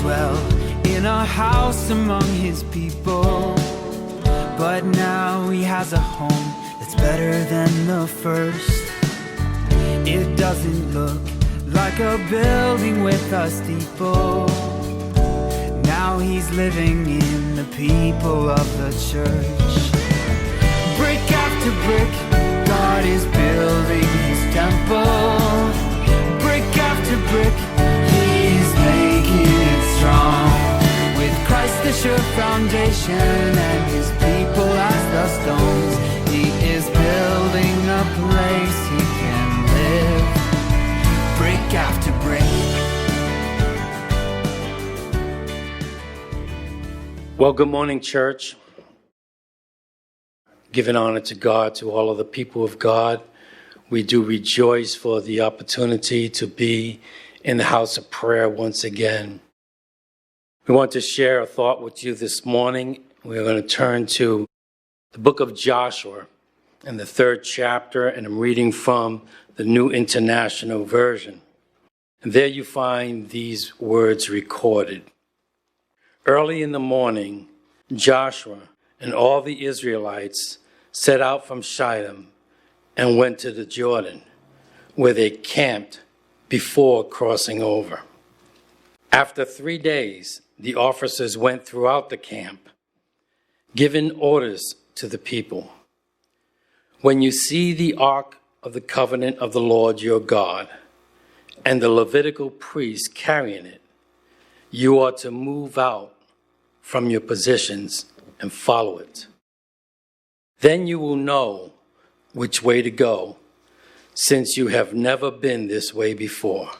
dwell in a house among his people. But now he has a home that's better than the first. It doesn't look like a building with a steeple. Now he's living in the people of the church. Brick after brick, God is building his temple. Brick after brick, he's making it strong. With Christ the sure foundation and his people as the stones, he is building a place he can live. Brick after brick. Well, good morning, church. Giving honor to God, to all of the people of God. We do rejoice for the opportunity to be in the house of prayer once again. We want to share a thought with you this morning. We're going to turn to the book of Joshua in the 3rd chapter, and I'm reading from the New International Version. And there you find these words recorded. Early in the morning, Joshua and all the Israelites set out from Shittim and went to the Jordan, where they camped before crossing over. After 3 days, the officers went throughout the camp, giving orders to the people. When you see the ark of the covenant of the Lord your God and the Levitical priests carrying it, you are to move out from your positions and follow it. Then you will know which way to go, since you have never been this way before.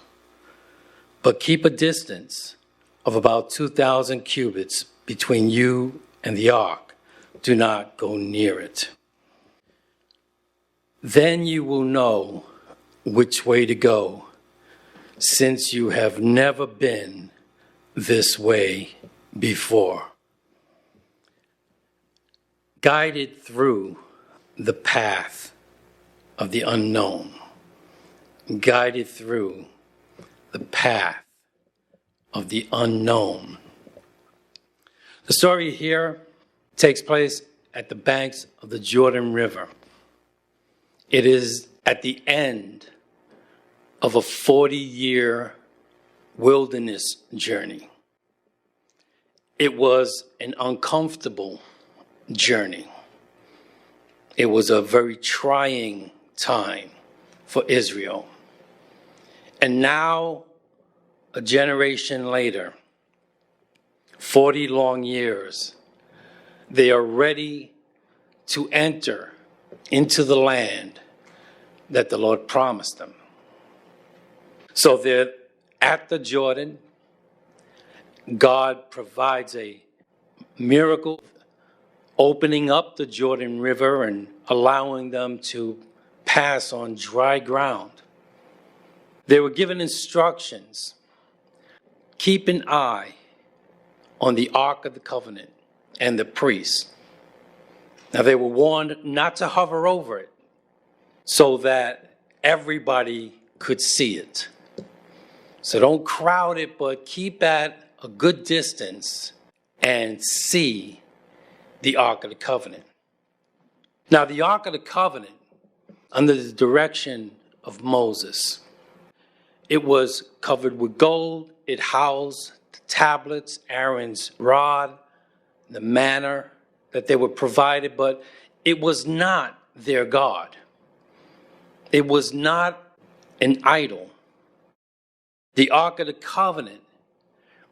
But keep a distance of about 2,000 cubits between you and the ark. Do not go near it. Then you will know which way to go, since you have never been this way before. Guided through the path of the unknown. Guided through the path of the unknown. The story here takes place at the banks of the Jordan River. It is at the end of a 40-year wilderness journey. It was an uncomfortable journey. It was a very trying time for Israel. And now, a generation later, 40 long years, they are ready to enter into the land that the Lord promised them. So they're at the Jordan. God provides a miracle, opening up the Jordan River and allowing them to pass on dry ground. They were given instructions. Keep an eye on the Ark of the Covenant and the priests. Now, they were warned not to hover over it so that everybody could see it. So don't crowd it, but keep at a good distance and see the Ark of the Covenant. Now, the Ark of the Covenant, under the direction of Moses, it was covered with gold. It housed the tablets, Aaron's rod, the manna that they were provided, but it was not their God. It was not an idol. The Ark of the Covenant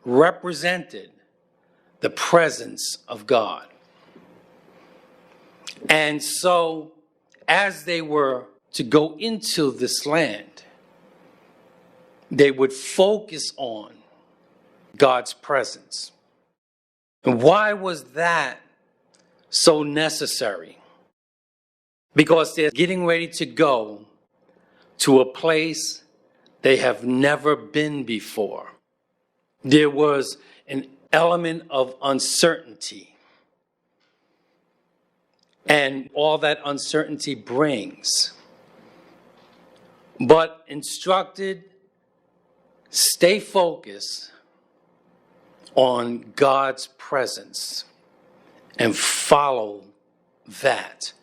represented the presence of God. And so, as they were to go into this land, they would focus on God's presence. And why was that so necessary? Because they're getting ready to go to a place they have never been before. There was an element of uncertainty. And all that uncertainty brings. But instructed, stay focused, on God's presence and follow that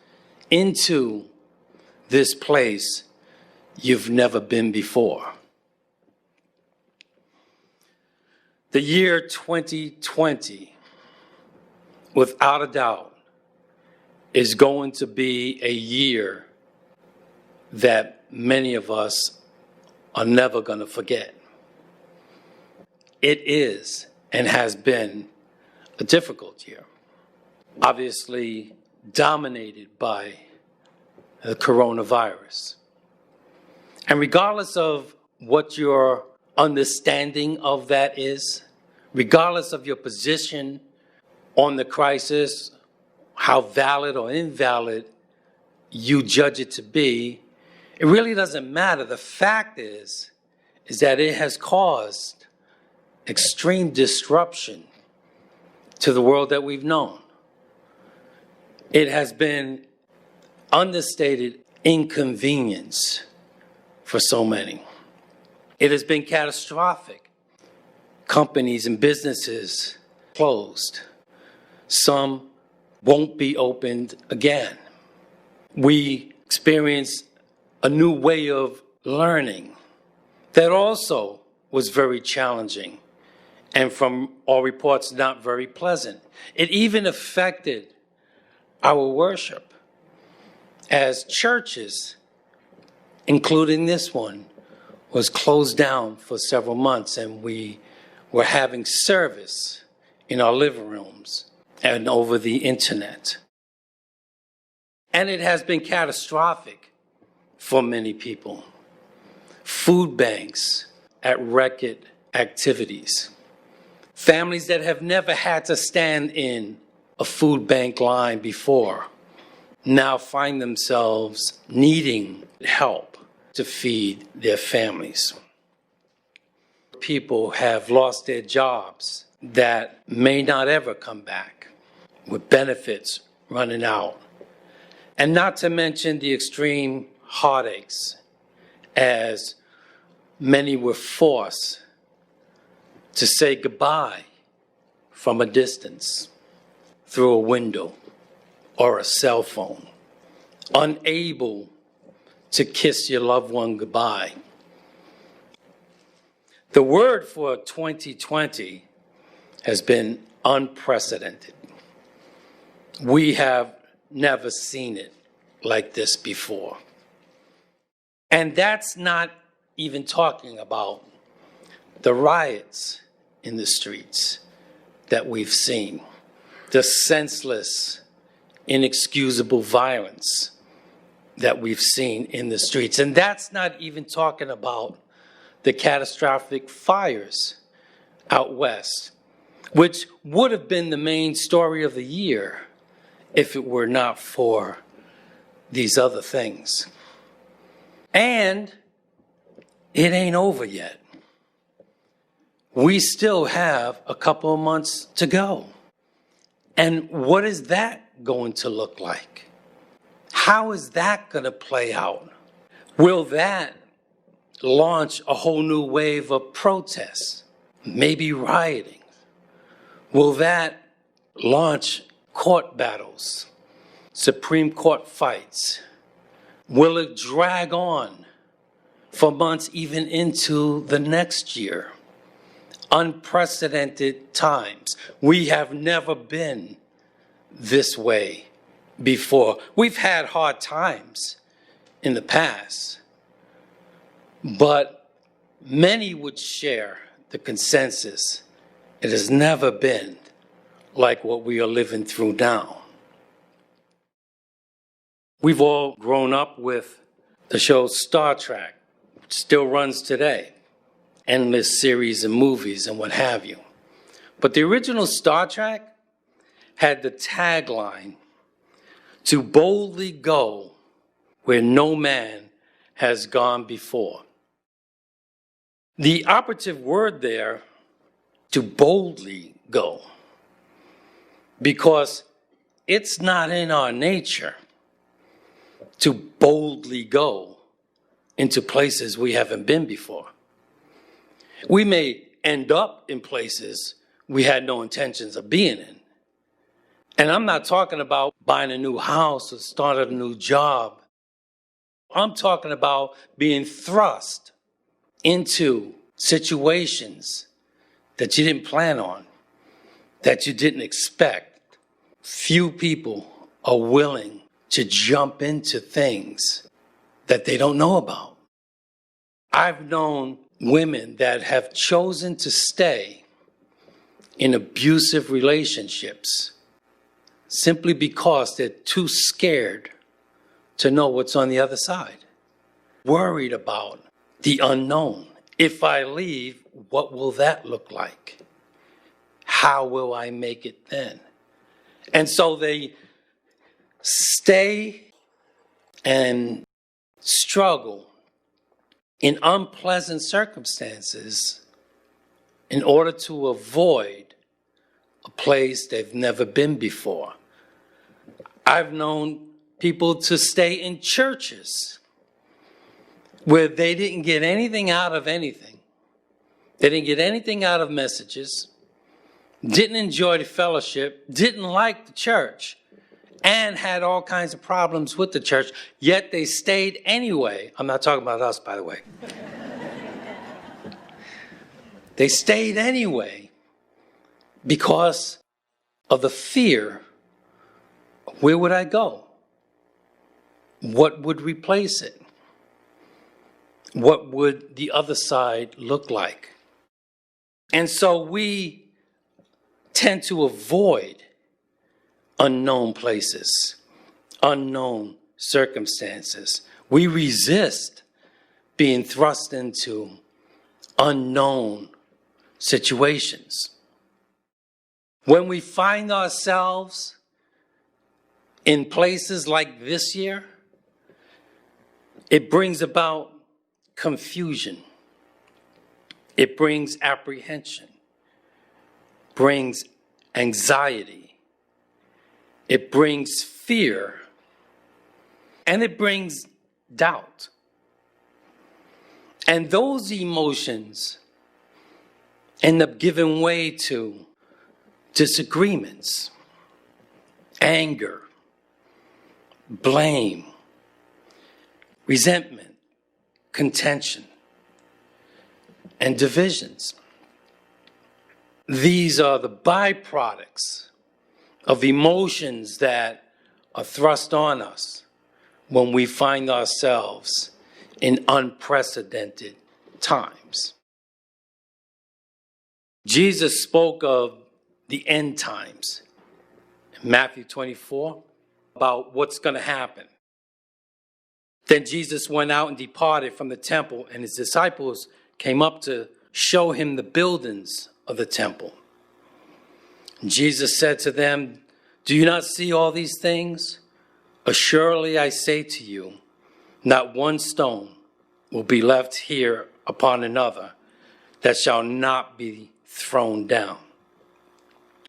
into this place you've never been before. The year 2020, without a doubt, is going to be a year that many of us are never going to forget. It is and has been a difficult year, obviously dominated by the coronavirus. And regardless of what your understanding of that is, regardless of your position on the crisis, how valid or invalid you judge it to be, it really doesn't matter. The fact is that it has caused extreme disruption to the world that we've known. It has been understated inconvenience for so many. It has been catastrophic. Companies and businesses closed. Some won't be opened again. We experienced a new way of learning that also was very challenging and, from all reports, not very pleasant. It even affected our worship as churches, including this one, was closed down for several months, and we were having service in our living rooms and over the internet. And it has been catastrophic for many people. Food banks at record activities. Families that have never had to stand in a food bank line before now find themselves needing help to feed their families. People have lost their jobs that may not ever come back, with benefits running out. And not to mention the extreme heartaches as many were forced to say goodbye from a distance, through a window or a cell phone, unable to kiss your loved one goodbye. The word for 2020 has been unprecedented. We have never seen it like this before. And that's not even talking about the riots in the streets that we've seen, the senseless, inexcusable violence that we've seen in the streets. And that's not even talking about the catastrophic fires out west, which would have been the main story of the year if it were not for these other things. And it ain't over yet. We still have a couple of months to go. And what is that going to look like? How is that going to play out? Will that launch a whole new wave of protests, maybe rioting? Will that launch court battles, Supreme Court fights? Will it drag on for months, even into the next year? Unprecedented times. We have never been this way before. We've had hard times in the past, but many would share the consensus. It has never been like what we are living through now. We've all grown up with the show Star Trek, which still runs today. Endless series of movies and what have you. But the original Star Trek had the tagline, "To boldly go where no man has gone before." The operative word there, to boldly go, because it's not in our nature to boldly go into places we haven't been before. We may end up in places we had no intentions of being in. And I'm not talking about buying a new house or starting a new job. I'm talking about being thrust into situations that you didn't plan on, that you didn't expect. Few people are willing to jump into things that they don't know about. I've known women that have chosen to stay in abusive relationships simply because they're too scared to know what's on the other side, worried about the unknown. If I leave, what will that look like? How will I make it then? And so they stay and struggle in unpleasant circumstances in order to avoid a place they've never been before. I've known people to stay in churches where they didn't get anything out of anything. They didn't get anything out of messages, didn't enjoy the fellowship, didn't like the church, and had all kinds of problems with the church, yet they stayed anyway. I'm not talking about us, by the way. They stayed anyway because of the fear. Where would I go? What would replace it? What would the other side look like? And so we tend to avoid unknown places, unknown circumstances. We resist being thrust into unknown situations. When we find ourselves in places like this year, it brings about confusion. It brings apprehension, brings anxiety. It brings fear, and it brings doubt. And those emotions end up giving way to disagreements, anger, blame, resentment, contention, and divisions. These are the byproducts of emotions that are thrust on us when we find ourselves in unprecedented times. Jesus spoke of the end times in Matthew 24 about what's going to happen. Then Jesus went out and departed from the temple, and his disciples came up to show him the buildings of the temple. Jesus said to them, "Do you not see all these things? Assuredly, I say to you, not one stone will be left here upon another that shall not be thrown down."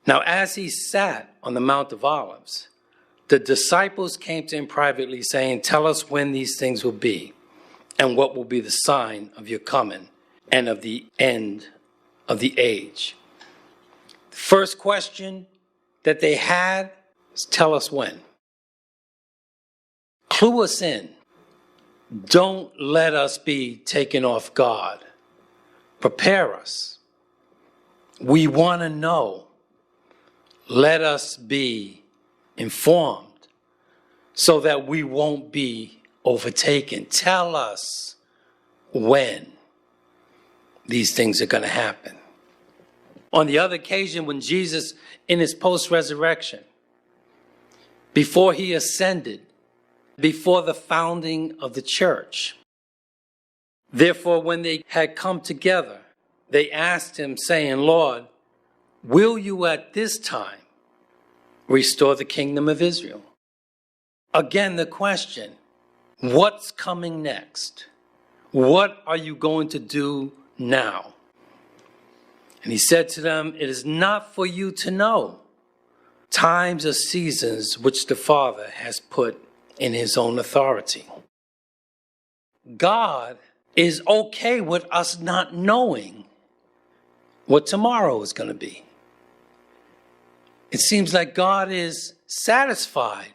Now, as he sat on the Mount of Olives, the disciples came to him privately, saying, "Tell us when these things will be, and what will be the sign of your coming and of the end of the age." The first question that they had is, tell us when. Clue us in. Don't let us be taken off guard. Prepare us. We want to know. Let us be informed so that we won't be overtaken. Tell us when these things are going to happen. On the other occasion, when Jesus, in his post-resurrection, before he ascended, before the founding of the church, therefore, when they had come together, they asked him, saying, "Lord, will you at this time restore the kingdom of Israel?" Again, the question, what's coming next? What are you going to do now? And he said to them, "It is not for you to know times or seasons which the Father has put in his own authority." God is okay with us not knowing what tomorrow is going to be. It seems like God is satisfied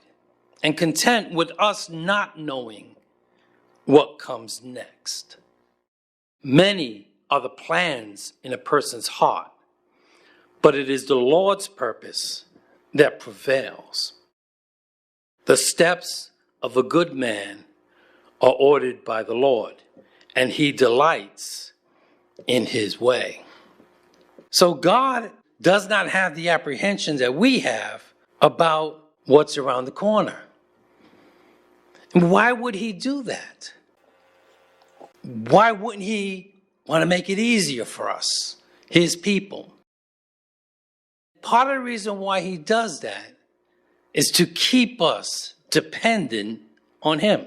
and content with us not knowing what comes next. Many are the plans in a person's heart, but it is the Lord's purpose that prevails. The steps of a good man are ordered by the Lord, and he delights in his way. So God does not have the apprehension that we have about what's around the corner. And why would he do that? Why wouldn't he want to make it easier for us, his people? Part of the reason why he does that is to keep us dependent on him.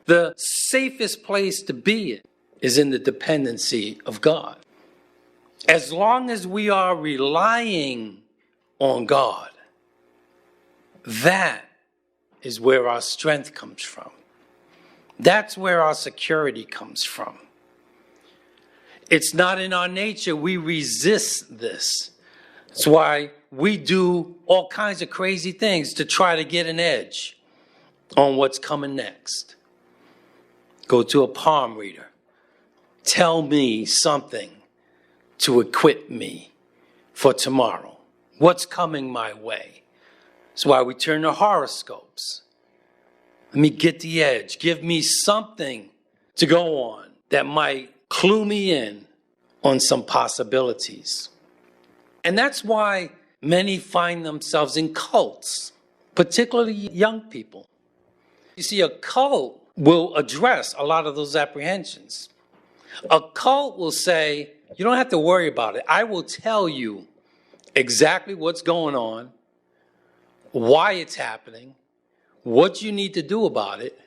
The safest place to be is in the dependency of God. As long as we are relying on God, that is where our strength comes from. That's where our security comes from. It's not in our nature. We resist this. That's why we do all kinds of crazy things to try to get an edge on what's coming next. Go to a palm reader. Tell me something to equip me for tomorrow. What's coming my way? That's why we turn to horoscopes. Let me get the edge. Give me something to go on that might clue me in on some possibilities. And that's why many find themselves in cults, particularly young people. You see, a cult will address a lot of those apprehensions. A cult will say, you don't have to worry about it. I will tell you exactly what's going on, why it's happening, what you need to do about it.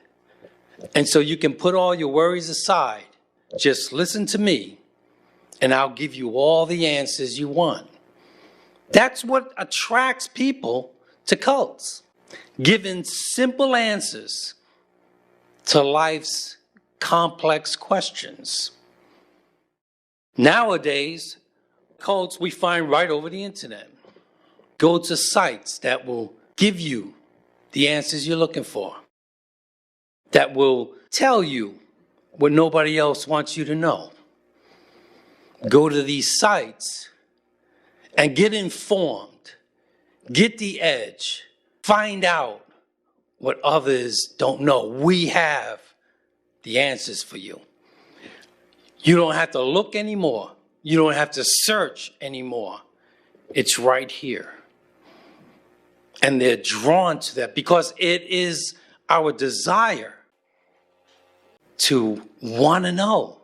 And so you can put all your worries aside. Just listen to me, and I'll give you all the answers you want. That's what attracts people to cults. Giving simple answers to life's complex questions. Nowadays, cults we find right over the internet. Go to sites that will give you the answers you're looking for, that will tell you what nobody else wants you to know. Go to these sites and get informed, get the edge, find out what others don't know. We have the answers for you. You don't have to look anymore. You don't have to search anymore. It's right here. And they're drawn to that because it is our desire to want to know,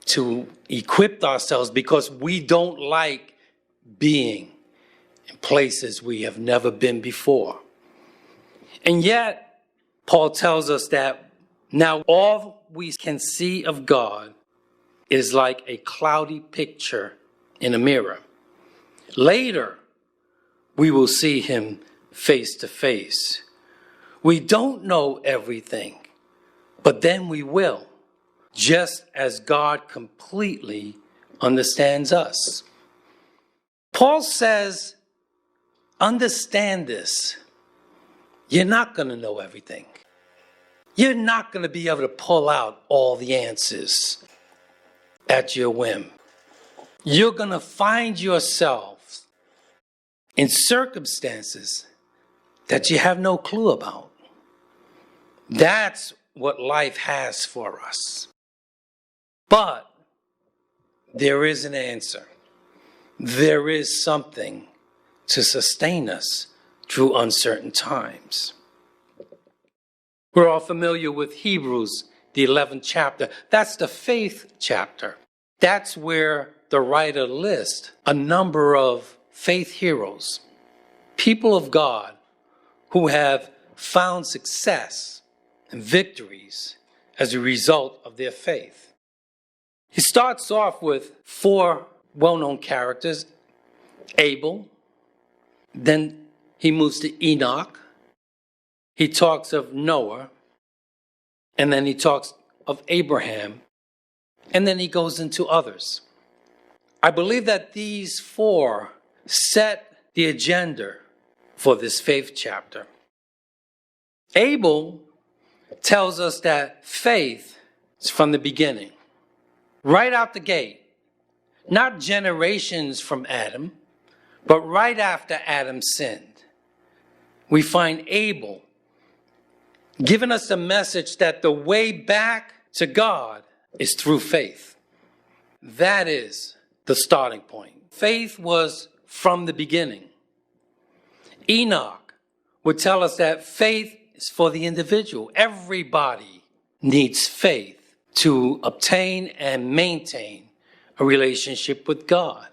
to equip ourselves, because we don't like being in places we have never been before. And yet, Paul tells us that now all we can see of God is like a cloudy picture in a mirror. Later, we will see him face to face. We don't know everything, but then we will, just as God completely understands us. Paul says, understand this. You're not going to know everything. You're not going to be able to pull out all the answers at your whim. You're going to find yourself in circumstances that you have no clue about. That's what life has for us. But there is an answer. There is something to sustain us through uncertain times. We're all familiar with Hebrews, the 11th chapter. That's the faith chapter. That's where the writer lists a number of faith heroes, people of God who have found success and victories as a result of their faith. He starts off with 4 well-known characters: Abel, then he moves to Enoch, he talks of Noah, and then he talks of Abraham, and then he goes into others. I believe that these 4 set the agenda for this faith chapter. Abel tells us that faith is from the beginning, right out the gate, not generations from Adam, but right after Adam sinned. We find Abel giving us the message that the way back to God is through faith. That is the starting point. Faith was from the beginning. Enoch would tell us that faith is for the individual. Everybody needs faith to obtain and maintain a relationship with God.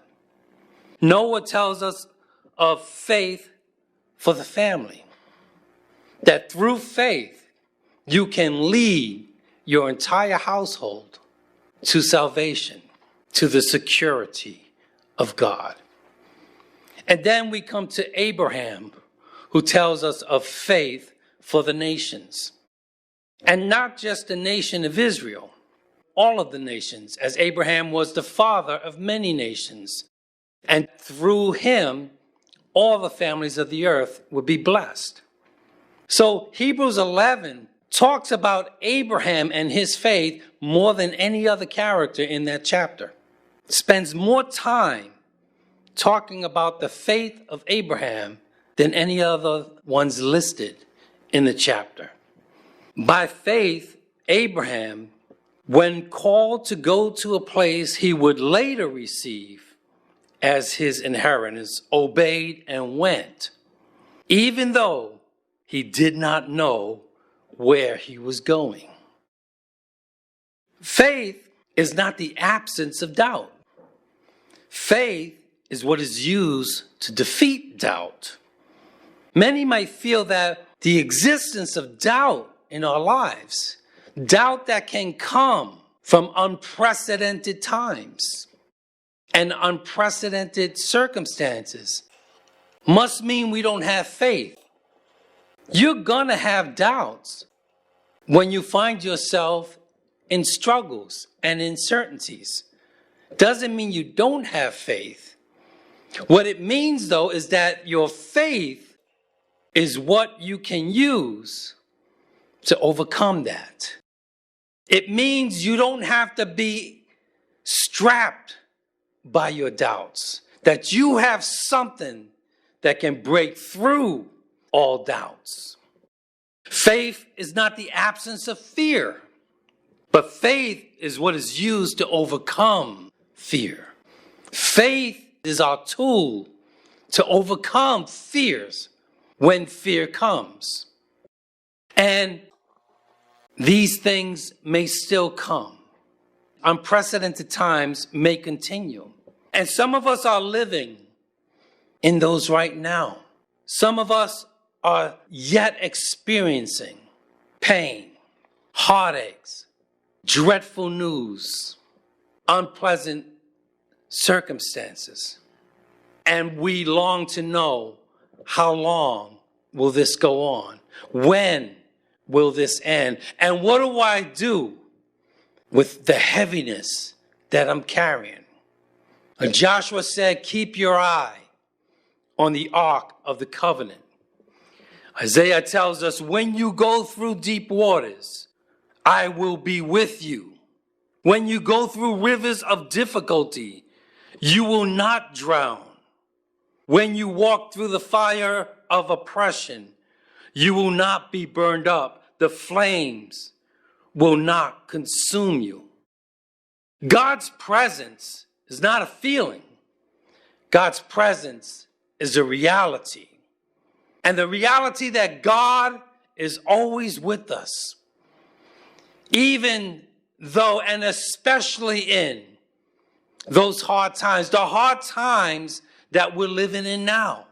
Noah tells us of faith for the family, that through faith you can lead your entire household to salvation, to the security of God. And then we come to Abraham, who tells us of faith for the nations. And not just the nation of Israel, all of the nations, as Abraham was the father of many nations. And through him, all the families of the earth would be blessed. So Hebrews 11 talks about Abraham and his faith more than any other character in that chapter. It spends more time talking about the faith of Abraham than any other ones listed in the chapter. By faith, Abraham, when called to go to a place he would later receive as his inheritance, obeyed and went, even though he did not know where he was going. Faith is not the absence of doubt. Faith is what is used to defeat doubt. Many might feel that the existence of doubt in our lives, doubt that can come from unprecedented times and unprecedented circumstances, must mean we don't have faith. You're going to have doubts when you find yourself in struggles and uncertainties. Doesn't mean you don't have faith. What it means, though, is that your faith is what you can use to overcome that. It means you don't have to be strapped by your doubts, that you have something that can break through all doubts. Faith is not the absence of fear, but faith is what is used to overcome fear. Faith is our tool to overcome fears when fear comes. And these things may still come. Unprecedented times may continue. And some of us are living in those right now. Some of us are yet experiencing pain, heartaches, dreadful news, unpleasant circumstances. And we long to know, how long will this go on? When will this end? And what do I do with the heaviness that I'm carrying? And Joshua said, keep your eye on the ark of the covenant. Isaiah tells us, when you go through deep waters, I will be with you. When you go through rivers of difficulty, you will not drown. When you walk through the fire of oppression, you will not be burned up. The flames will not consume you. God's presence is not a feeling. God's presence is a reality. And the reality that God is always with us, even though and especially in those hard times, the hard times that we're living in now.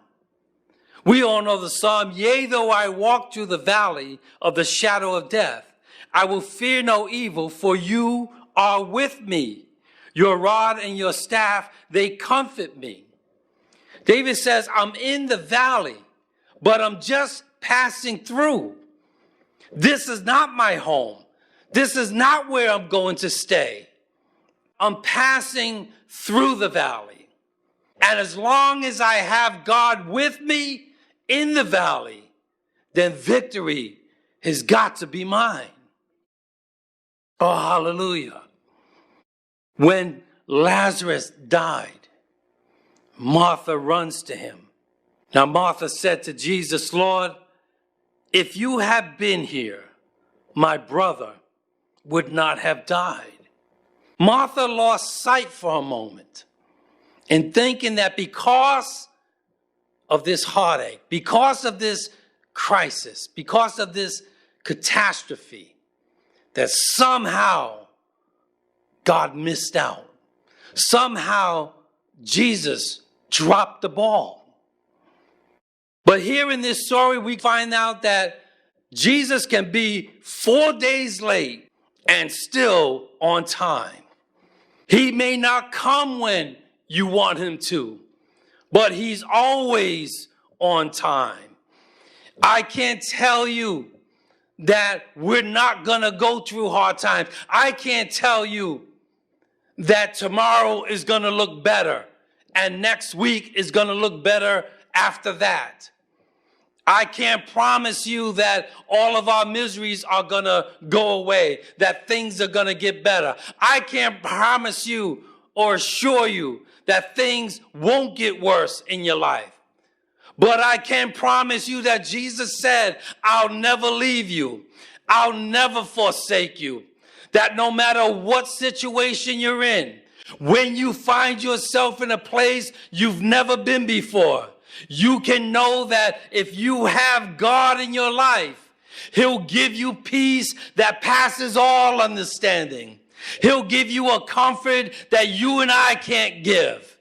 We all know the psalm, yea, though I walk through the valley of the shadow of death, I will fear no evil, for you are with me. Your rod and your staff, they comfort me. David says, I'm in the valley, but I'm just passing through. This is not my home. This is not where I'm going to stay. I'm passing through the valley. And as long as I have God with me in the valley, then victory has got to be mine. Oh, hallelujah. When Lazarus died, Martha runs to him. Now, Martha said to Jesus, Lord, if you had been here, my brother would not have died. Martha lost sight for a moment in thinking that because of this heartache, because of this crisis, because of this catastrophe, that somehow God missed out. Somehow Jesus dropped the ball. But here in this story, we find out that Jesus can be 4 days late and still on time. He may not come when you want him to, but he's always on time. I can't tell you that we're not going to go through hard times. I can't tell you that tomorrow is going to look better and next week is going to look better after that. I can't promise you that all of our miseries are going to go away, that things are going to get better. I can't promise you or assure you that things won't get worse in your life. But I can promise you that Jesus said, I'll never leave you. I'll never forsake you. That no matter what situation you're in, when you find yourself in a place you've never been before, you can know that if you have God in your life, he'll give you peace that passes all understanding. He'll give you a comfort that you and I can't give.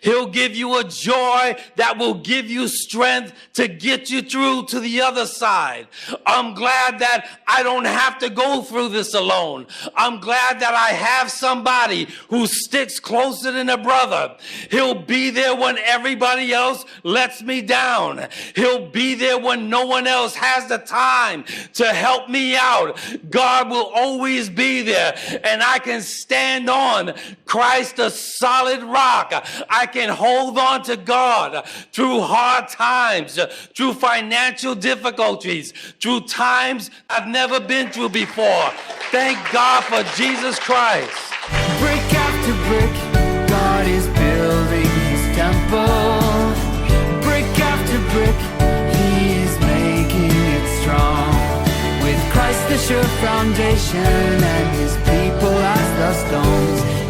He'll give you a joy that will give you strength to get you through to the other side. I'm glad that I don't have to go through this alone. I'm glad that I have somebody who sticks closer than a brother. He'll be there when everybody else lets me down. He'll be there when no one else has the time to help me out. God will always be there, and I can stand on Christ, a solid rock. I can hold on to God through hard times, through financial difficulties, through times I've never been through before. Thank God for Jesus Christ. Brick after brick, God is building his temple. Brick after brick, he is making it strong. With Christ the sure foundation and his people as the stones,